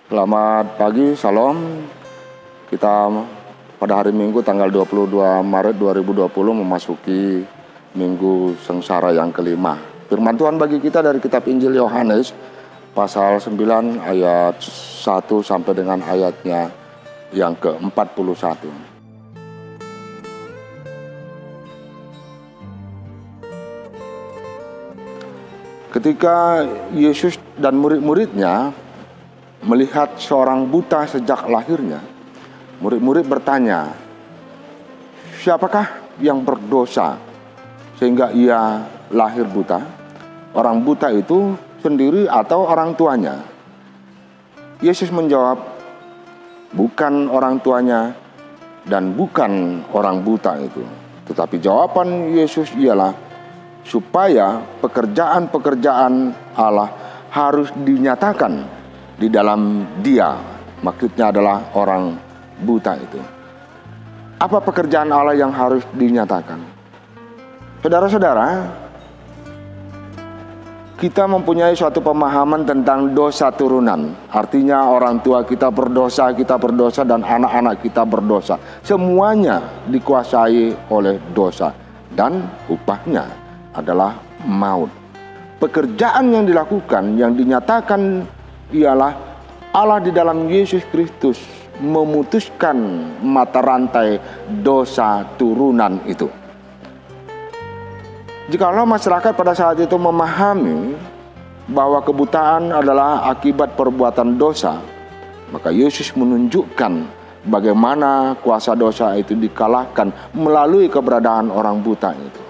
Selamat pagi, Salam. Kita pada hari Minggu tanggal 22 Maret 2020 memasuki Minggu Sengsara yang kelima. Firman Tuhan bagi kita dari kitab Injil Yohanes pasal 9 ayat 1 sampai dengan ayatnya yang ke-41. Ketika Yesus dan murid-muridnya melihat seorang buta sejak lahirnya, murid-murid bertanya, siapakah yang berdosa sehingga ia lahir buta? Orang buta itu sendiri atau orang tuanya? Yesus menjawab, bukan orang tuanya dan bukan orang buta itu. Tetapi jawaban Yesus ialah supaya pekerjaan-pekerjaan Allah harus dinyatakan di dalam dia, maksudnya adalah orang buta itu. Apa pekerjaan Allah yang harus dinyatakan? Saudara-saudara, kita mempunyai suatu pemahaman tentang dosa turunan. Artinya orang tua kita berdosa dan anak-anak kita berdosa. Semuanya dikuasai oleh dosa dan upahnya adalah maut. Pekerjaan yang dilakukan, yang dinyatakan ialah Allah di dalam Yesus Kristus memutuskan mata rantai dosa turunan itu. Jikalau masyarakat pada saat itu memahami bahwa kebutaan adalah akibat perbuatan dosa, maka Yesus menunjukkan bagaimana kuasa dosa itu dikalahkan melalui keberadaan orang buta itu.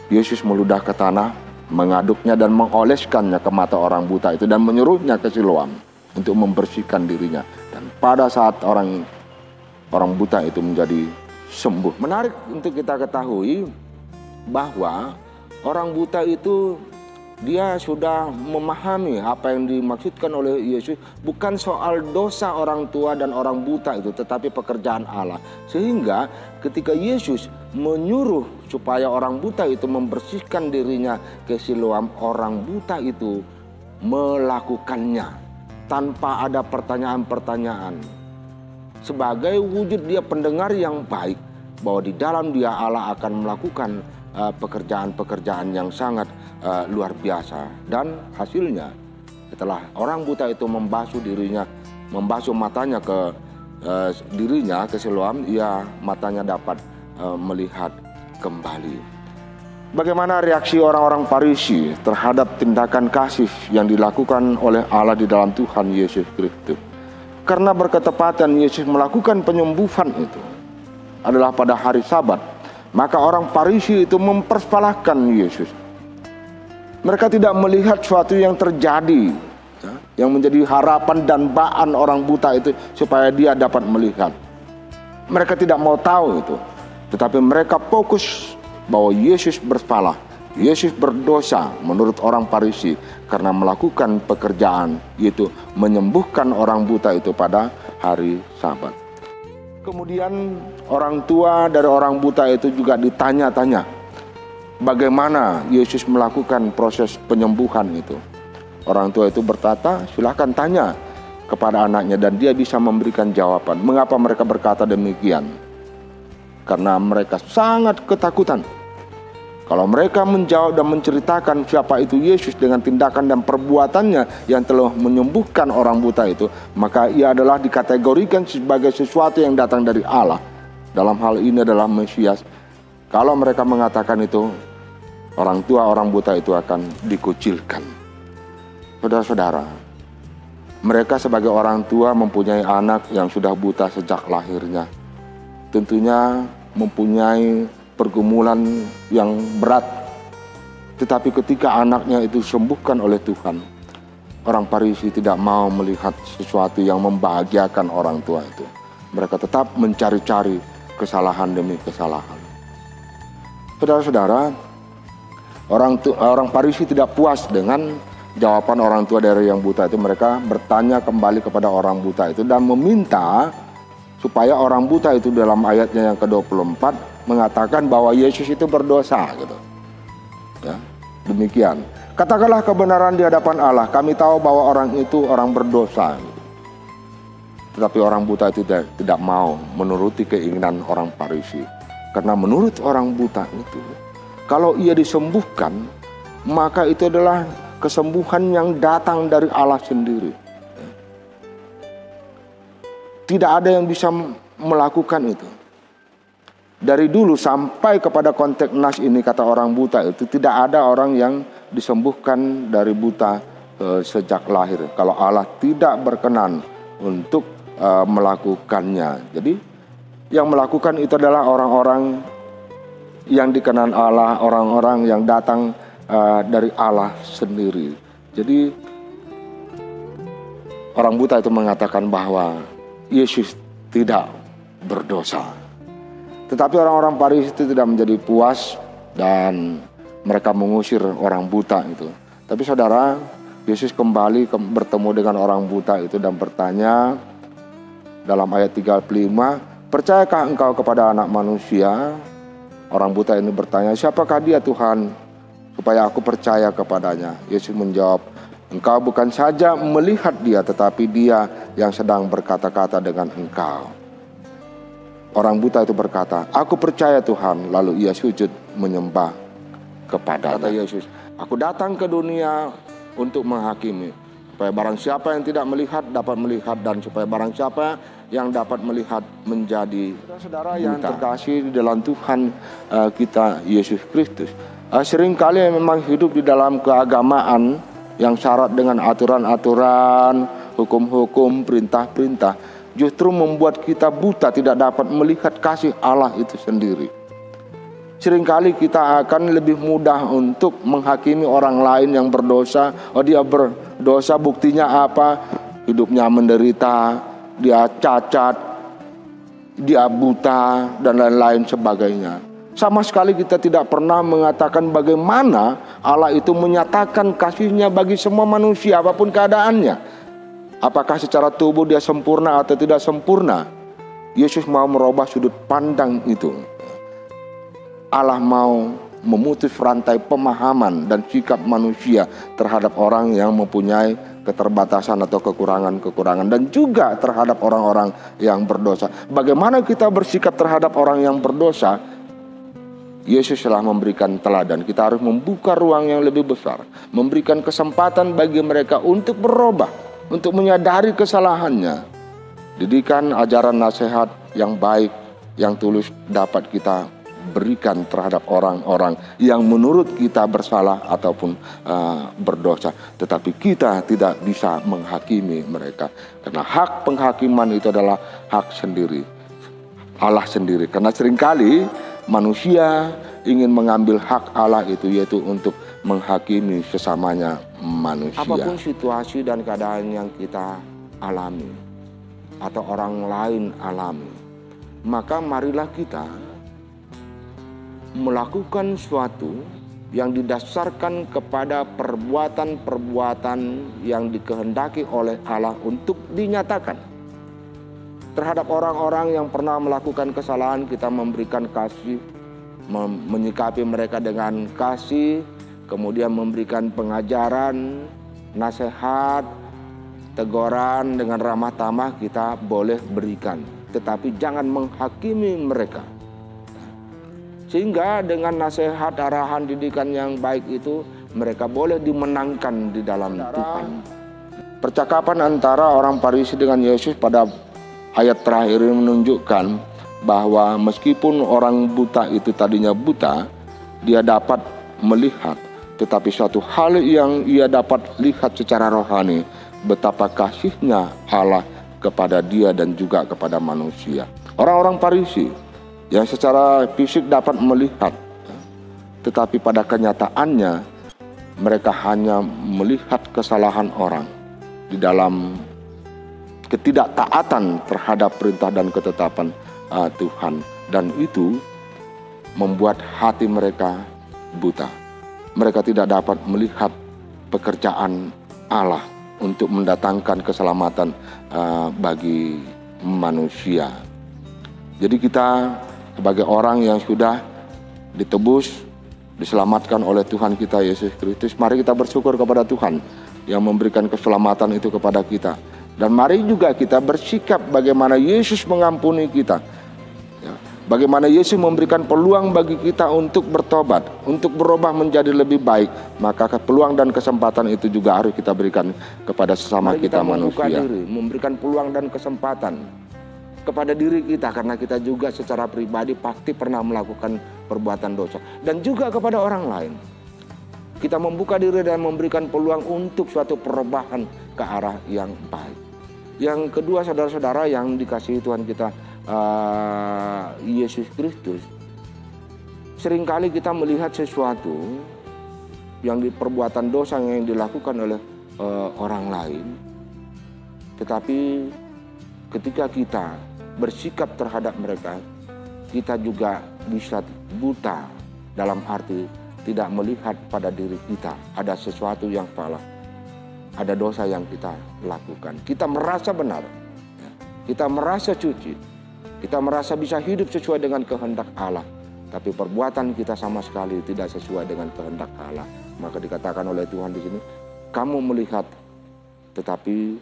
Yesus meludah ke tanah, mengaduknya dan mengoleskannya ke mata orang buta itu dan menyuruhnya ke Siloam untuk membersihkan dirinya. Dan pada saat orang buta itu menjadi sembuh. Menarik untuk kita ketahui bahwa orang buta itu dia sudah memahami apa yang dimaksudkan oleh Yesus, bukan soal dosa orang tua dan orang buta itu, tetapi pekerjaan Allah. Sehingga ketika Yesus menyuruh supaya orang buta itu membersihkan dirinya ke Siloam, orang buta itu melakukannya tanpa ada pertanyaan-pertanyaan. Sebagai wujud dia pendengar yang baik, bahwa di dalam dia Allah akan melakukan pekerjaan-pekerjaan yang sangat luar biasa. Dan hasilnya setelah orang buta itu membasuh matanya ke dirinya ke Siloam, matanya dapat melihat kembali. Bagaimana reaksi orang-orang Farisi terhadap tindakan kasih yang dilakukan oleh Allah di dalam Tuhan Yesus Kristus? Karena berketepatan Yesus melakukan penyembuhan itu adalah pada hari Sabat, maka orang Farisi itu mempersalahkan Yesus. Mereka tidak melihat sesuatu yang terjadi, yang menjadi harapan dan baan orang buta itu supaya dia dapat melihat. Mereka tidak mau tahu itu, tetapi mereka fokus bahwa Yesus bersalah, Yesus berdosa menurut orang Farisi karena melakukan pekerjaan, yaitu menyembuhkan orang buta itu pada hari Sabat. Kemudian orang tua dari orang buta itu juga ditanya-tanya bagaimana Yesus melakukan proses penyembuhan itu. Orang tua itu berkata, silakan tanya kepada anaknya dan dia bisa memberikan jawaban. Mengapa mereka berkata demikian? Karena mereka sangat ketakutan. Kalau mereka menjawab dan menceritakan siapa itu Yesus dengan tindakan dan perbuatannya yang telah menyembuhkan orang buta itu, maka ia adalah dikategorikan sebagai sesuatu yang datang dari Allah. Dalam hal ini adalah Mesias. Kalau mereka mengatakan itu, orang tua orang buta itu akan dikucilkan. Saudara-saudara, mereka sebagai orang tua mempunyai anak yang sudah buta sejak lahirnya. Tentunya mempunyai pergumulan yang berat. Tetapi ketika anaknya itu disembuhkan oleh Tuhan, orang Farisi tidak mau melihat sesuatu yang membahagiakan orang tua itu. Mereka tetap mencari-cari kesalahan demi kesalahan. Saudara-saudara, orang Farisi tidak puas dengan jawaban orang tua dari yang buta itu. Mereka bertanya kembali kepada orang buta itu dan meminta supaya orang buta itu dalam ayatnya yang ke-24 mengatakan bahwa Yesus itu berdosa gitu. Ya, demikian. Katakanlah kebenaran di hadapan Allah. Kami tahu bahwa orang itu orang berdosa. Tetapi orang buta itu tidak mau menuruti keinginan orang Farisi. Karena menurut orang buta itu, kalau ia disembuhkan, maka itu adalah kesembuhan yang datang dari Allah sendiri. Tidak ada yang bisa melakukan itu. Dari dulu sampai kepada konteks nas ini, kata orang buta itu, tidak ada orang yang disembuhkan dari buta sejak lahir. Kalau Allah tidak berkenan untuk melakukannya. Jadi yang melakukan itu adalah orang-orang yang dikenan Allah, orang-orang yang datang dari Allah sendiri. Jadi orang buta itu mengatakan bahwa Yesus tidak berdosa. Tetapi orang-orang Farisi itu tidak menjadi puas dan mereka mengusir orang buta itu. Tapi saudara, Yesus kembali bertemu dengan orang buta itu dan bertanya dalam ayat 35, percayakah engkau kepada Anak Manusia? Orang buta ini bertanya, siapakah dia Tuhan, supaya aku percaya kepadanya? Yesus menjawab, engkau bukan saja melihat dia, tetapi dia yang sedang berkata-kata dengan engkau. Orang buta itu berkata, aku percaya Tuhan. Lalu ia sujud menyembah kepadanya. Kata Yesus, aku datang ke dunia untuk menghakimi, supaya barang siapa yang tidak melihat dapat melihat, dan supaya barang siapa yang dapat melihat menjadi saudara yang terkasih di dalam Tuhan kita Yesus Kristus. Seringkali memang hidup di dalam keagamaan yang syarat dengan aturan-aturan, hukum-hukum, perintah-perintah, justru membuat kita buta, tidak dapat melihat kasih Allah itu sendiri. Seringkali kita akan lebih mudah untuk menghakimi orang lain yang berdosa. Oh, dia berdosa, buktinya apa? Hidupnya menderita, dia cacat, dia buta, dan lain-lain sebagainya. Sama sekali kita tidak pernah mengatakan bagaimana Allah itu menyatakan kasih-Nya bagi semua manusia apapun keadaannya. Apakah secara tubuh dia sempurna atau tidak sempurna? Yesus mau merubah sudut pandang itu. Allah mau memutus rantai pemahaman dan sikap manusia terhadap orang yang mempunyai keterbatasan atau kekurangan-kekurangan, dan juga terhadap orang-orang yang berdosa. Bagaimana kita bersikap terhadap orang yang berdosa? Yesus telah memberikan teladan. Kita harus membuka ruang yang lebih besar, memberikan kesempatan bagi mereka untuk berubah, untuk menyadari kesalahannya. Didikan, ajaran, nasihat yang baik, yang tulus dapat kita berikan terhadap orang-orang yang menurut kita bersalah ataupun berdosa. Tetapi kita tidak bisa menghakimi mereka, karena hak penghakiman itu adalah hak sendiri Allah sendiri. Karena seringkali manusia ingin mengambil hak Allah itu, yaitu untuk menghakimi sesamanya manusia. Apapun situasi dan keadaan yang kita alami atau orang lain alami, maka marilah kita melakukan suatu yang didasarkan kepada perbuatan-perbuatan yang dikehendaki oleh Allah untuk dinyatakan. Terhadap orang-orang yang pernah melakukan kesalahan, kita memberikan kasih, menyikapi mereka dengan kasih, kemudian memberikan pengajaran, nasihat, teguran dengan ramah tamah kita boleh berikan. Tetapi jangan menghakimi mereka. Sehingga dengan nasihat, arahan, didikan yang baik itu, mereka boleh dimenangkan di dalam Tuhan. Percakapan antara orang Farisi dengan Yesus pada ayat terakhir ini menunjukkan bahwa meskipun orang buta itu tadinya buta, dia dapat melihat. Tetapi suatu hal yang ia dapat lihat secara rohani, betapa kasih-Nya Allah kepada dia dan juga kepada manusia. Orang-orang Farisi yang secara fisik dapat melihat, tetapi pada kenyataannya mereka hanya melihat kesalahan orang di dalam ketidaktaatan terhadap perintah dan ketetapan Tuhan, dan itu membuat hati mereka buta. Mereka tidak dapat melihat pekerjaan Allah untuk mendatangkan keselamatan bagi manusia. Jadi kita sebagai orang yang sudah ditebus diselamatkan oleh Tuhan kita Yesus Kristus. Mari kita bersyukur kepada Tuhan yang memberikan keselamatan itu kepada kita. Dan mari juga kita bersikap bagaimana Yesus mengampuni kita. Ya, bagaimana Yesus memberikan peluang bagi kita untuk bertobat, untuk berubah menjadi lebih baik. Maka peluang dan kesempatan itu juga harus kita berikan kepada sesama kita manusia. Memberikan peluang dan kesempatan kepada diri kita, karena kita juga secara pribadi pasti pernah melakukan perbuatan dosa. Dan juga kepada orang lain. Kita membuka diri dan memberikan peluang untuk suatu perubahan ke arah yang baik. Yang kedua, saudara-saudara yang dikasihi Tuhan kita Yesus Kristus, seringkali kita melihat sesuatu yang perbuatan dosa yang dilakukan oleh orang lain, tetapi ketika kita bersikap terhadap mereka, kita juga bisa buta, dalam arti tidak melihat pada diri kita ada sesuatu yang salah, ada dosa yang kita lakukan. Kita merasa benar, kita merasa suci, kita merasa bisa hidup sesuai dengan kehendak Allah, tapi perbuatan kita sama sekali tidak sesuai dengan kehendak Allah. Maka dikatakan oleh Tuhan di sini, kamu melihat tetapi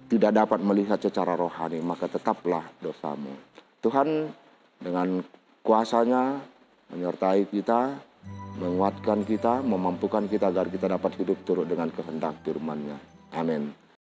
tidak dapat melihat secara rohani, maka tetaplah dosamu. Tuhan dengan kuasa-Nya menyertai kita, menguatkan kita, memampukan kita agar kita dapat hidup turut dengan kehendak firman-Nya. Amin.